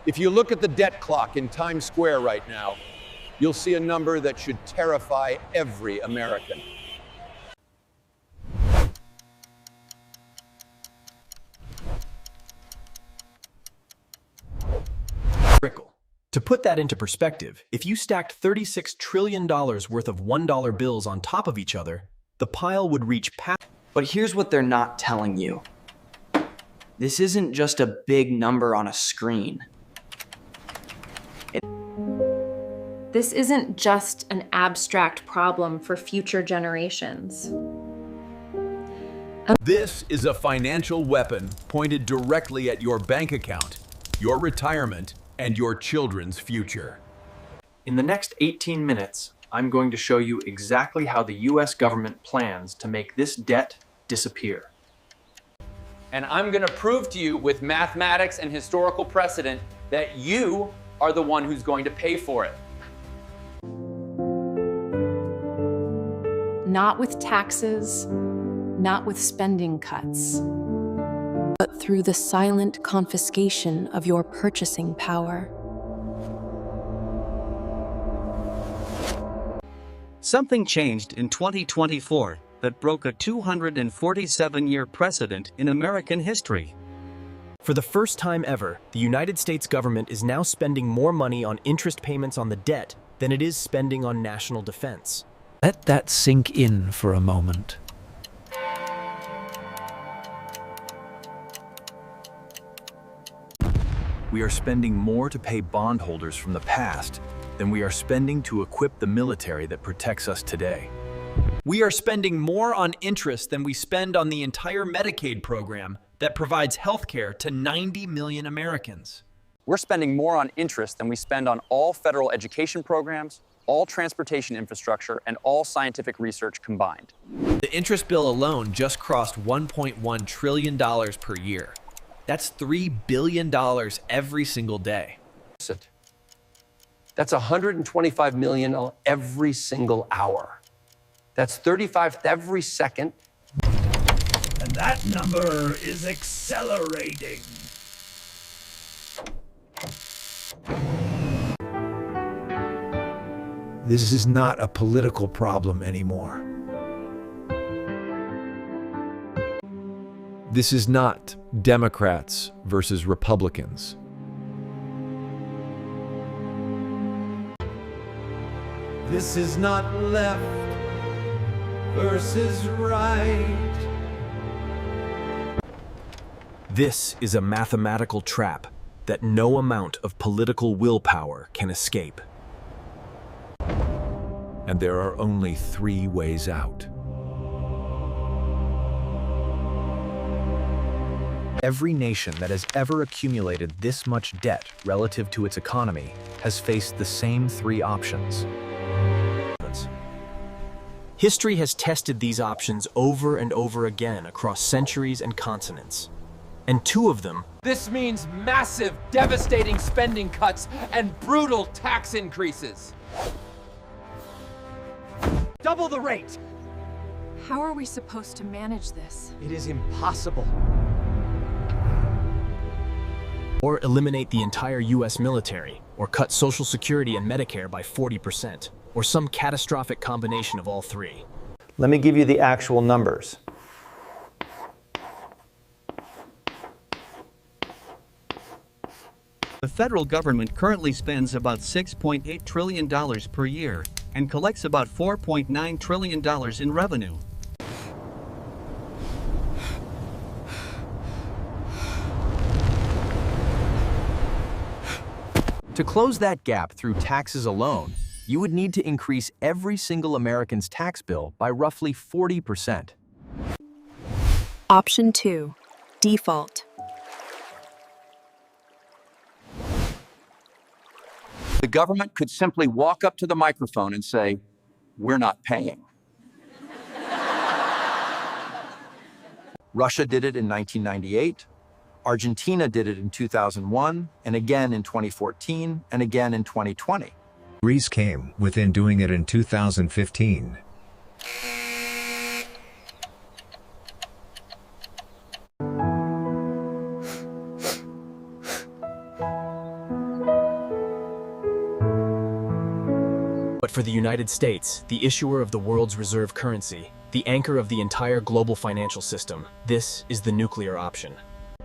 If you look at the debt clock in Times Square right now, you'll see a number that should terrify every American. To put that into perspective, if you stacked $36 trillion worth of $1 bills on top of each other, the pile would reach past. But here's what they're not telling you. This isn't just a big number on a screen. This isn't just an abstract problem for future generations. This is a financial weapon pointed directly at your bank account, your retirement, and your children's future. In the next 18 minutes, I'm going to show you exactly how the US government plans to make this debt disappear. And I'm going to prove to you with mathematics and historical precedent that you are the one who's going to pay for it. Not with taxes, not with spending cuts, but through the silent confiscation of your purchasing power. Something changed in 2024 that broke a 247-year precedent in American history. For the first time ever, the United States government is now spending more money on interest payments on the debt than it is spending on national defense. Let that sink in for a moment. We are spending more to pay bondholders from the past than we are spending to equip the military that protects us today. We are spending more on interest than we spend on the entire Medicaid program that provides health care to 90 million Americans. We're spending more on interest than we spend on all federal education programs, all transportation infrastructure, and all scientific research combined. The interest bill alone just crossed $1.1 trillion per year. That's $3 billion every single day. That's $125 million every single hour. That's 35 every second. And that number is accelerating. This is not a political problem anymore. This is not Democrats versus Republicans. This is not left versus right. This is a mathematical trap that no amount of political willpower can escape. And there are only 3 ways out. Every nation that has ever accumulated this much debt relative to its economy has faced the same 3 options. History has tested these options over and over again across centuries and continents. And 2 of them— This means massive, devastating spending cuts and brutal tax increases. Double the rate. How are we supposed to manage this? It is impossible. or eliminate the entire US military, or cut Social Security and Medicare by 40%, or some catastrophic combination of all 3. Let me give you the actual numbers. The federal government currently spends about $6.8 trillion per year and collects about $4.9 trillion in revenue. To close that gap through taxes alone, you would need to increase every single American's tax bill by roughly 40%. Option 2. Default. The government could simply walk up to the microphone and say, "We're not paying." Russia did it in 1998, Argentina did it in 2001, and again in 2014, and again in 2020. Greece came within doing it in 2015. But for the United States, the issuer of the world's reserve currency, the anchor of the entire global financial system, this is the nuclear option.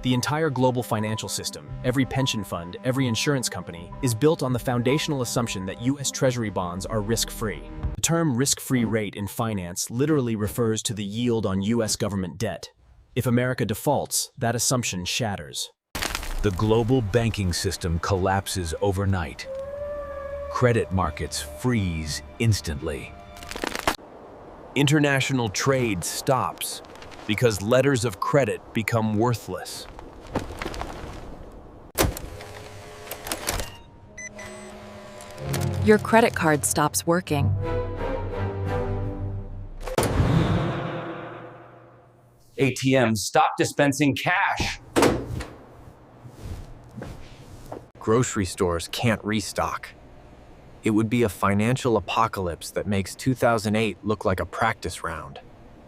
The entire global financial system, every pension fund, every insurance company, is built on the foundational assumption that U.S. Treasury bonds are risk-free. The term risk-free rate in finance literally refers to the yield on U.S. government debt. If America defaults, that assumption shatters. The global banking system collapses overnight. Credit markets freeze instantly. International trade stops because letters of credit become worthless. Your credit card stops working. ATMs stop dispensing cash. Grocery stores can't restock. It would be a financial apocalypse that makes 2008 look like a practice round.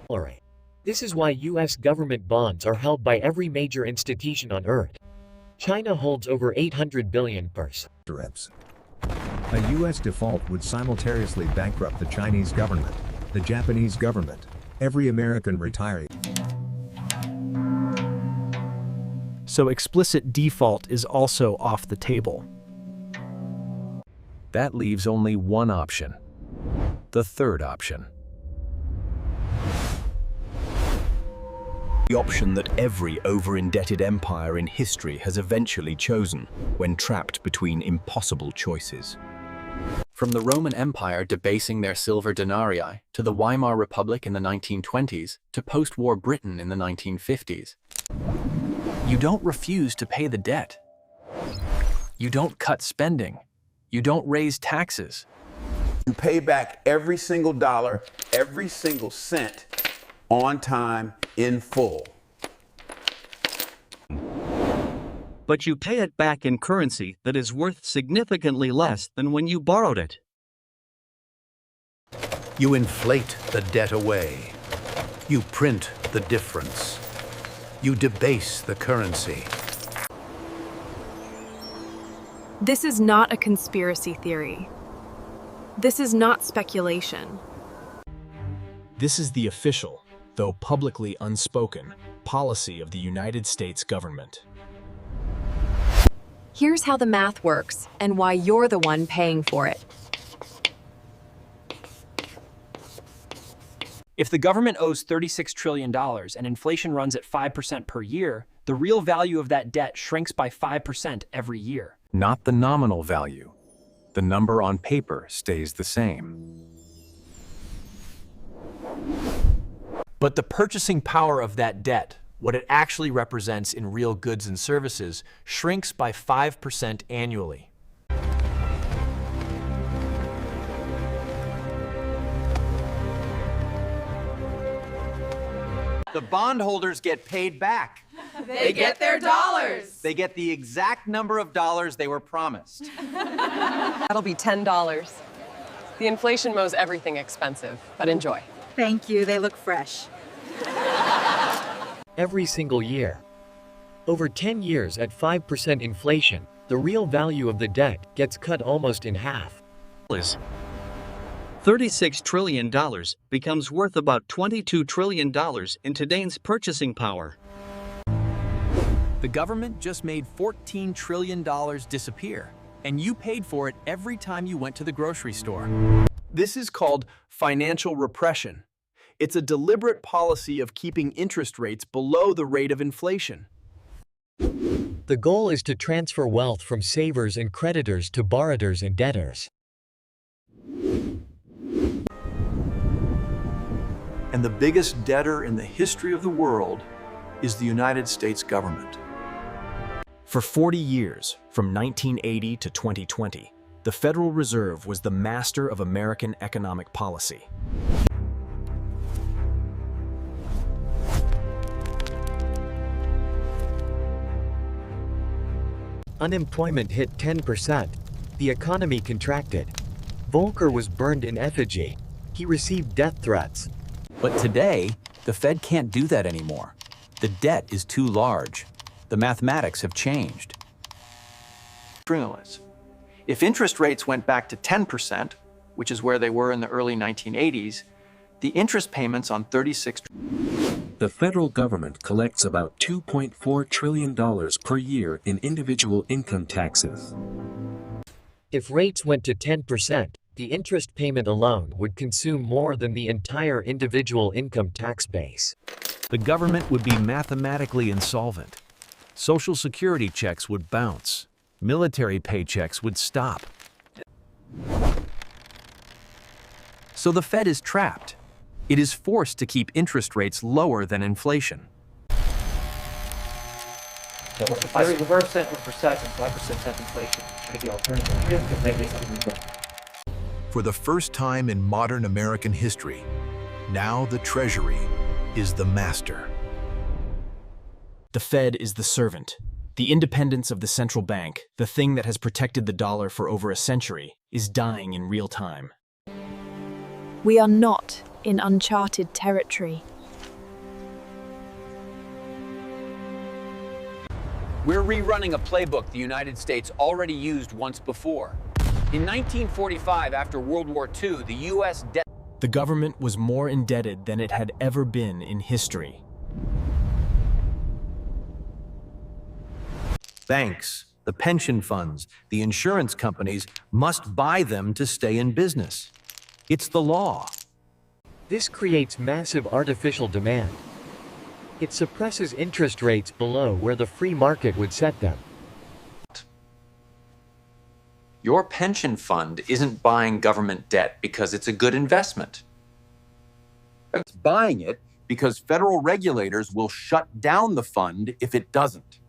All right. This is why U.S. government bonds are held by every major institution on Earth. China holds over 800 billion purse. A U.S. default would simultaneously bankrupt the Chinese government, the Japanese government, every American retiree. So explicit default is also off the table. That leaves only one option. The third option. The option that every over-indebted empire in history has eventually chosen when trapped between impossible choices. From the Roman Empire debasing their silver denarii, to the Weimar Republic in the 1920s, to post-war Britain in the 1950s. You don't refuse to pay the debt. You don't cut spending. You don't raise taxes. You pay back every single dollar, every single cent, on time, in full. But you pay it back in currency that is worth significantly less than when you borrowed it. You inflate the debt away. You print the difference. You debase the currency. This is not a conspiracy theory. This is not speculation. This is the official, though publicly unspoken, policy of the United States government. Here's how the math works and why you're the one paying for it. If the government owes $36 trillion and inflation runs at 5% per year, the real value of that debt shrinks by 5% every year. Not the nominal value. The number on paper stays the same. But the purchasing power of that debt, what it actually represents in real goods and services, shrinks by 5% annually. The bondholders get paid back. They get their dollars. They get the exact number of dollars they were promised. That'll be $10. The inflation mows everything expensive, but enjoy. Thank you, they look fresh. Every single year. Over 10 years at 5% inflation, the real value of the debt gets cut almost in half. $36 trillion becomes worth about $22 trillion in today's purchasing power. The government just made $14 trillion disappear, and you paid for it every time you went to the grocery store. This is called financial repression. It's a deliberate policy of keeping interest rates below the rate of inflation. The goal is to transfer wealth from savers and creditors to borrowers and debtors. And the biggest debtor in the history of the world is the United States government. For 40 years, from 1980 to 2020, the Federal Reserve was the master of American economic policy. Unemployment hit 10%. The economy contracted. Volcker was burned in effigy. He received death threats. But today, the Fed can't do that anymore. The debt is too large. The mathematics have changed. If interest rates went back to 10%, which is where they were in the early 1980s, the interest payments on 36. The federal government collects about $2.4 trillion per year in individual income taxes. If rates went to 10%, the interest payment alone would consume more than the entire individual income tax base. The government would be mathematically insolvent. Social Security checks would bounce. Military paychecks would stop. So the Fed is trapped. It is forced to keep interest rates lower than inflation. So if I reverse it with percent and 5% temp inflation, should the alternative. For the first time in modern American history, now the Treasury is the master. The Fed is the servant. The independence of the central bank, the thing that has protected the dollar for over a century, is dying in real time. We are not in uncharted territory. We're rerunning a playbook the United States already used once before. In 1945, after World War II, the U.S. debt... The government was more indebted than it had ever been in history. Banks, the pension funds, the insurance companies must buy them to stay in business. It's the law. This creates massive artificial demand. It suppresses interest rates below where the free market would set them. Your pension fund isn't buying government debt because it's a good investment. It's buying it because federal regulators will shut down the fund if it doesn't.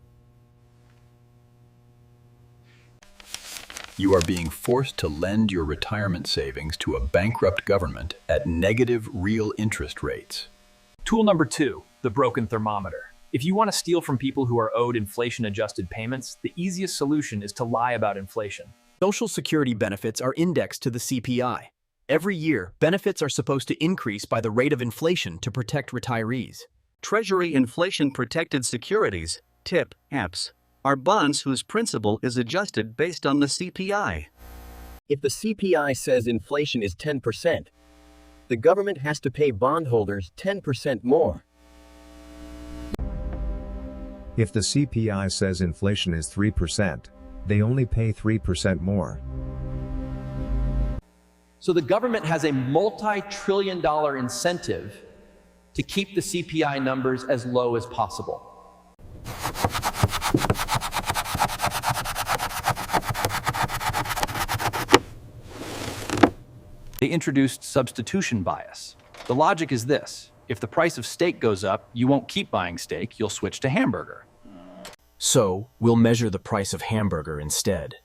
You are being forced to lend your retirement savings to a bankrupt government at negative real interest rates. Tool number 2, the broken thermometer. If you want to steal from people who are owed inflation-adjusted payments, the easiest solution is to lie about inflation. Social Security benefits are indexed to the CPI. Every year, benefits are supposed to increase by the rate of inflation to protect retirees. Treasury inflation-protected securities, TIP, APS, are bonds whose principal is adjusted based on the CPI. If the CPI says inflation is 10%, the government has to pay bondholders 10% more. If the CPI says inflation is 3%, they only pay 3% more. So the government has a multi-trillion-dollar incentive to keep the CPI numbers as low as possible. They introduced substitution bias. The logic is this: if the price of steak goes up, you won't keep buying steak, you'll switch to hamburger. So, we'll measure the price of hamburger instead.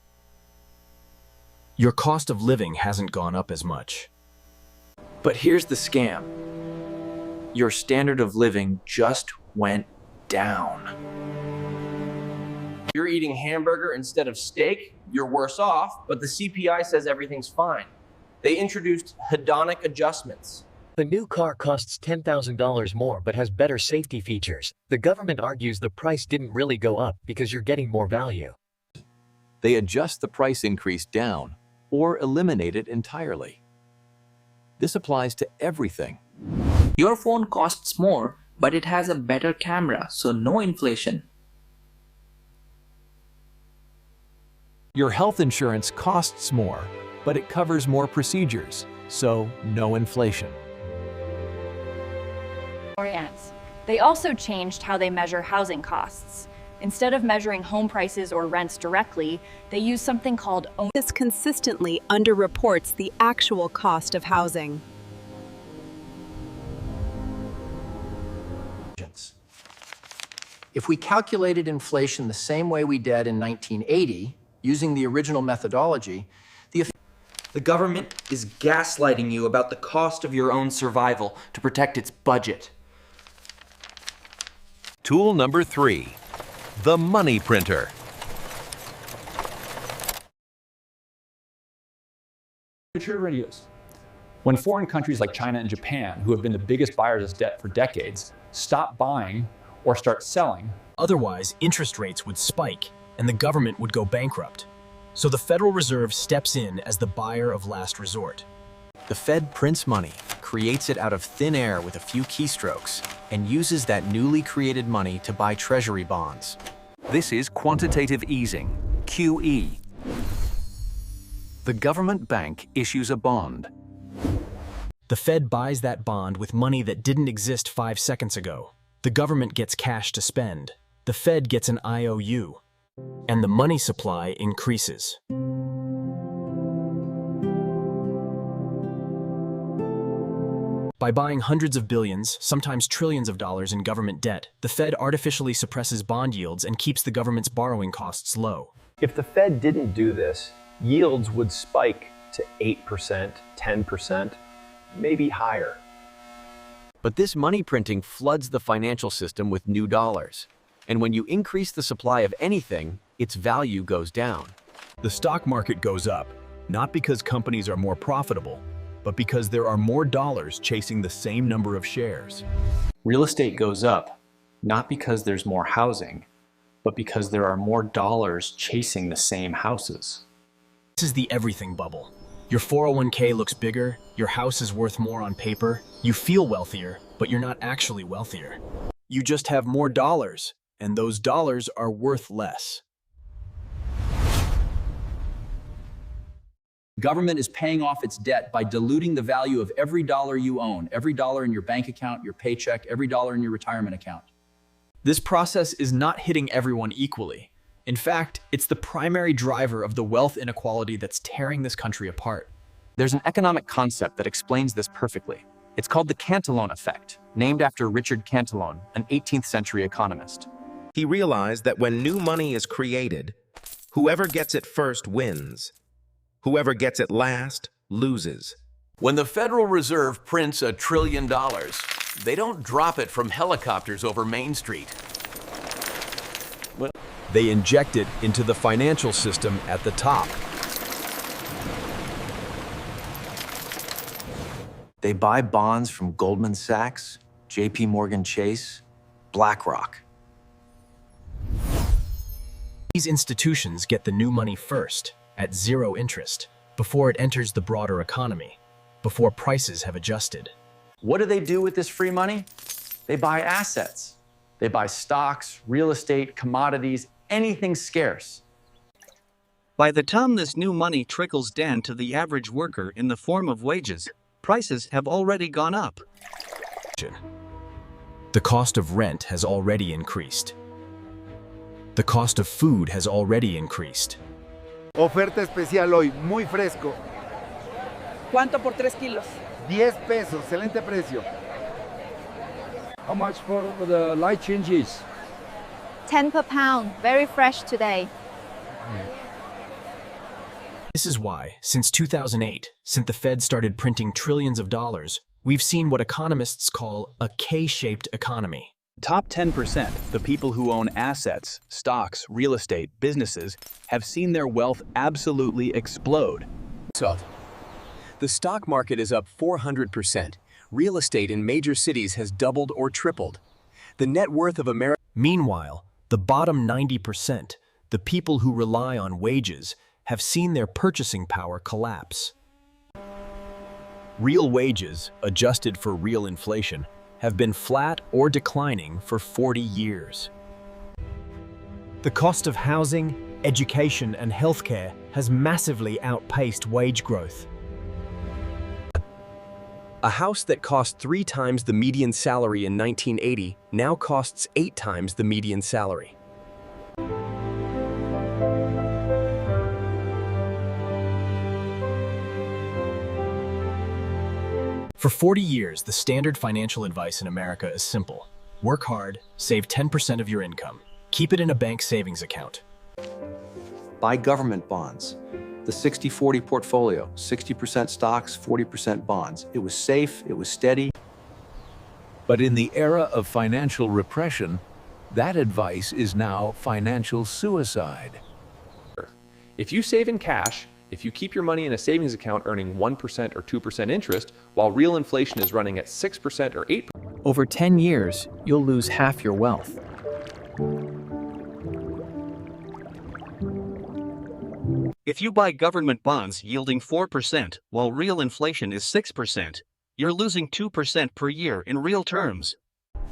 Your cost of living hasn't gone up as much. But here's the scam. Your standard of living just went down. You're eating hamburger instead of steak, you're worse off, but the CPI says everything's fine. They introduced hedonic adjustments. The new car costs $10,000 more but has better safety features. The government argues the price didn't really go up because you're getting more value. They adjust the price increase down or eliminate it entirely. This applies to everything. Your phone costs more, but it has a better camera, so no inflation. Your health insurance costs more, but it covers more procedures, so no inflation. They also changed how they measure housing costs. Instead of measuring home prices or rents directly, they use something called This consistently underreports the actual cost of housing. If we calculated inflation the same way we did in 1980, using the original methodology, the government is gaslighting you about the cost of your own survival to protect its budget. Tool number 3, the money printer. When foreign countries like China and Japan, who have been the biggest buyers of debt for decades, stop buying or start selling, Otherwise, interest rates would spike and the government would go bankrupt. So the Federal Reserve steps in as the buyer of last resort. The Fed prints money, creates it out of thin air with a few keystrokes, and uses that newly created money to buy treasury bonds. This is quantitative easing, QE. The government bank issues a bond. The Fed buys that bond with money that didn't exist 5 seconds ago. The government gets cash to spend. The Fed gets an IOU. And the money supply increases. By buying hundreds of billions, sometimes trillions of dollars in government debt, the Fed artificially suppresses bond yields and keeps the government's borrowing costs low. If the Fed didn't do this, yields would spike to 8%, 10%, maybe higher. But this money printing floods the financial system with new dollars. And when you increase the supply of anything, its value goes down. The stock market goes up, not because companies are more profitable, but because there are more dollars chasing the same number of shares. Real estate goes up, not because there's more housing, but because there are more dollars chasing the same houses. This is the everything bubble. Your 401k looks bigger, your house is worth more on paper, you feel wealthier, but you're not actually wealthier. You just have more dollars, and those dollars are worth less. Government is paying off its debt by diluting the value of every dollar you own, every dollar in your bank account, your paycheck, every dollar in your retirement account. This process is not hitting everyone equally. In fact, it's the primary driver of the wealth inequality that's tearing this country apart. There's an economic concept that explains this perfectly. It's called the Cantillon effect, named after Richard Cantillon, an 18th century economist. He realized that when new money is created, whoever gets it first wins. Whoever gets it last loses. When the Federal Reserve prints $1 trillion, they don't drop it from helicopters over Main Street. They inject it into the financial system at the top. They buy bonds from Goldman Sachs, JP Morgan Chase, BlackRock. These institutions get the new money first, at zero interest, before it enters the broader economy, before prices have adjusted. What do they do with this free money? They buy assets. They buy stocks, real estate, commodities, anything scarce. By the time this new money trickles down to the average worker in the form of wages, prices have already gone up. The cost of rent has already increased. The cost of food has already increased. Oferta especial hoy, muy fresco. ¿Cuánto por 3 kilos? 10 pesos, excelente precio. How much for the light changes? 10 per pound, very fresh today. This is why, since 2008, since the Fed started printing trillions of dollars, we've seen what economists call a K-shaped economy. Top 10%, the people who own assets, stocks, real estate, businesses, have seen their wealth absolutely explode. The stock market is up 400%. Real estate in major cities has doubled or tripled. The net worth of America. Meanwhile, the bottom 90%, the people who rely on wages, have seen their purchasing power collapse. Real wages, adjusted for real inflation, have been flat or declining for 40 years. The cost of housing, education, and healthcare has massively outpaced wage growth. A house that cost 3 times the median salary in 1980 now costs 8 times the median salary. For 40 years, the standard financial advice in America is simple. Work hard, save 10% of your income. Keep it in a bank savings account. Buy government bonds. The 60-40 portfolio, 60% stocks, 40% bonds. It was safe, it was steady. But in the era of financial repression, that advice is now financial suicide. If you save in cash, if you keep your money in a savings account earning 1% or 2% interest, while real inflation is running at 6% or 8%. Over 10 years, you'll lose half your wealth. If you buy government bonds yielding 4% while real inflation is 6%, you're losing 2% per year in real terms.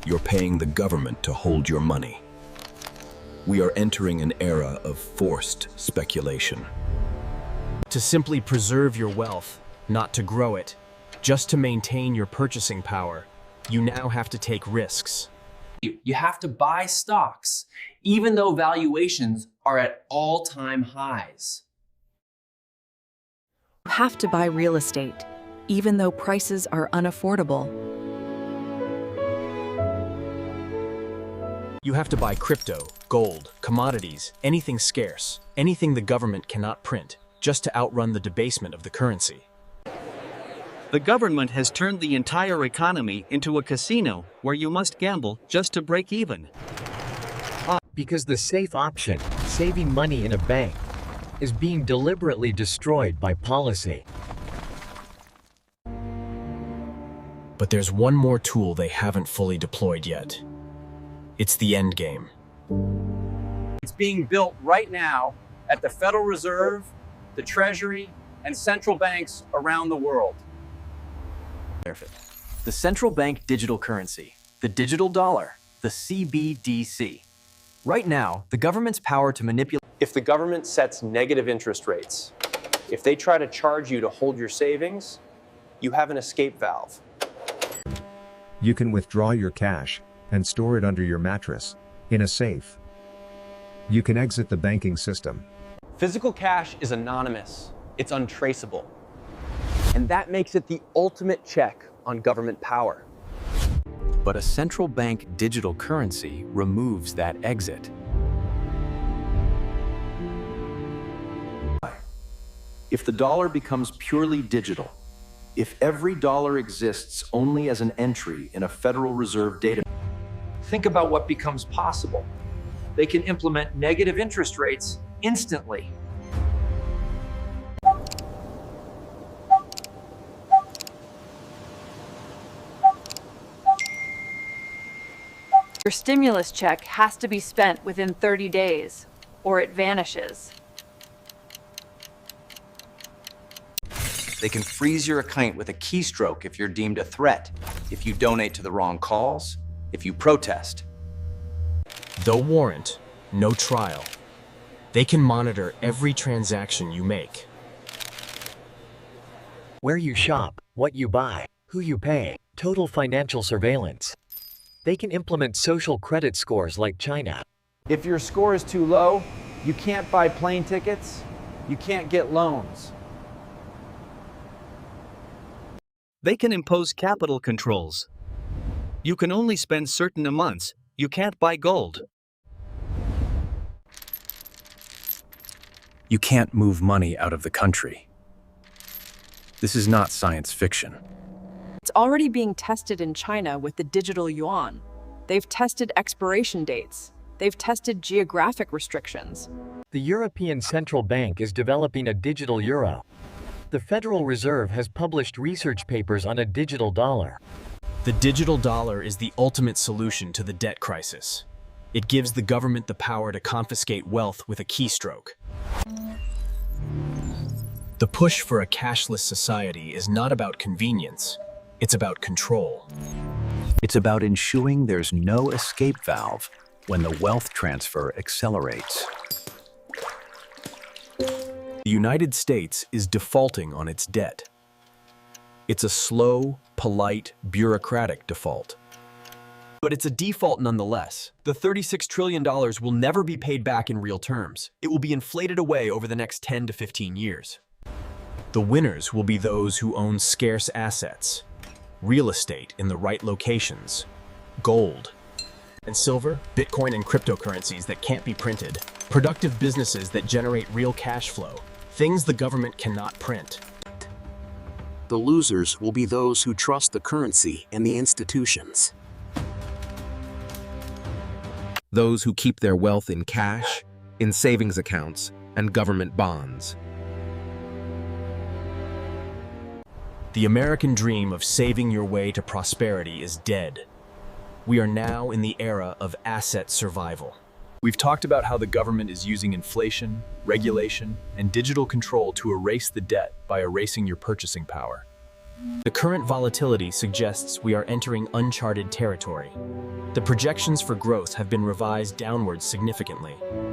You're paying the government to hold your money. We are entering an era of forced speculation. To simply preserve your wealth, not to grow it, just to maintain your purchasing power, you now have to take risks. You have to buy stocks, even though valuations are at all-time highs. You have to buy real estate, even though prices are unaffordable. You have to buy crypto, gold, commodities, anything scarce, anything the government cannot print, just to outrun the debasement of the currency. The government has turned the entire economy into a casino where you must gamble just to break even. Because the safe option, saving money in a bank, is being deliberately destroyed by policy. But there's one more tool they haven't fully deployed yet. It's the endgame. It's being built right now at the Federal Reserve, the Treasury, and central banks around the world. The central bank digital currency, the digital dollar, the CBDC. Right now, the government's power to manipulate. If the government sets negative interest rates, if they try to charge you to hold your savings, you have an escape valve. You can withdraw your cash and store it under your mattress, in a safe. You can exit the banking system. Physical cash is anonymous. It's untraceable. And that makes it the ultimate check on government power. But a central bank digital currency removes that exit. If the dollar becomes purely digital, if every dollar exists only as an entry in a Federal Reserve database, Think about what becomes possible. They can implement negative interest rates instantly. Your stimulus check has to be spent within 30 days, or it vanishes. They can freeze your account with a keystroke if you're deemed a threat, if you donate to the wrong cause, if you protest. Though warrant, no trial. They can monitor every transaction you make. Where you shop, what you buy, who you pay, total financial surveillance. They can implement social credit scores like China. If your score is too low, you can't buy plane tickets, you can't get loans. They can impose capital controls. You can only spend certain amounts. You can't buy gold. You can't move money out of the country. This is not science fiction. It's already being tested in China with the digital yuan. They've tested expiration dates. They've tested geographic restrictions. The European Central Bank is developing a digital euro. The Federal Reserve has published research papers on a digital dollar. The digital dollar is the ultimate solution to the debt crisis. It gives the government the power to confiscate wealth with a keystroke. The push for a cashless society is not about convenience. It's about control. It's about ensuring there's no escape valve when the wealth transfer accelerates. the United States is defaulting on its debt. It's a slow, polite, bureaucratic default. But it's a default nonetheless. The $36 trillion will never be paid back in real terms. It will be inflated away over the next 10 to 15 years. The winners will be those who own scarce assets, real estate in the right locations, gold and silver, Bitcoin and cryptocurrencies that can't be printed, productive businesses that generate real cash flow, things the government cannot print. The losers will be those who trust the currency and the institutions. Those who keep their wealth in cash, in savings accounts, and government bonds. The American dream of saving your way to prosperity is dead. We are now in the era of asset survival. We've talked about how the government is using inflation, regulation, and digital control to erase the debt by erasing your purchasing power. The current volatility suggests we are entering uncharted territory. The projections for growth have been revised downwards significantly.